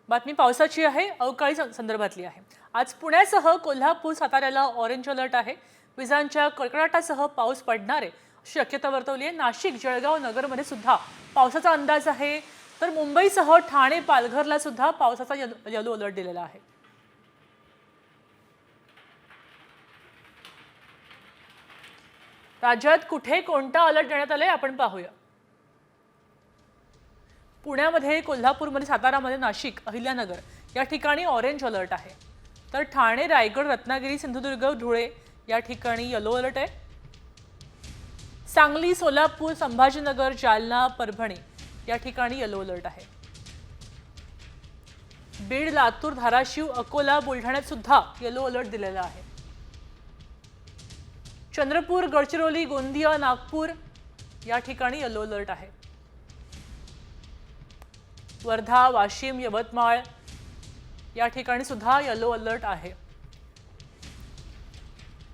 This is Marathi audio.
बातमी पावसाची आहे, अवकाळी संदर्भातली आहे। आज पुण्यासह कोल्हापूर साताऱ्याला ऑरेंज अलर्ट आहे। विजांच्या कडकडाटासह पाऊस पडणार आहे अशी शक्यता वर्तवली आहे। नाशिक, जळगाव, नगरमध्ये सुद्धा पावसाचा अंदाज आहे। तर मुंबईसह ठाणे, पालघरला सुद्धा पावसाचा येलो अलर्ट दिलेला आहे। राज्यात कुठे कोणता अलर्ट देण्यात आलाय आपण पाहूया। पुण्यामध्ये, कोल्हापूरमध्ये, सातारामध्ये, नाशिक, अहिल्यानगर या ठिकाणी ऑरेंज अलर्ट आहे। तर ठाणे, रायगड, रत्नागिरी, सिंधुदुर्ग, धुळे या ठिकाणी येलो अलर्ट आहे। सांगली, सोलापूर, संभाजीनगर, जालना, परभणी या ठिकाणी येलो अलर्ट आहे। बीड, लातूर, धाराशिव, अकोला, बुलढाण्यात सुद्धा येलो अलर्ट दिलेला आहे। चंद्रपूर, गडचिरोली, गोंदिया, नागपूर या ठिकाणी येलो अलर्ट आहे। वर्धा, वाशिम, यवतमाळ या ठिकाणी सुद्धा येलो अलर्ट आहे।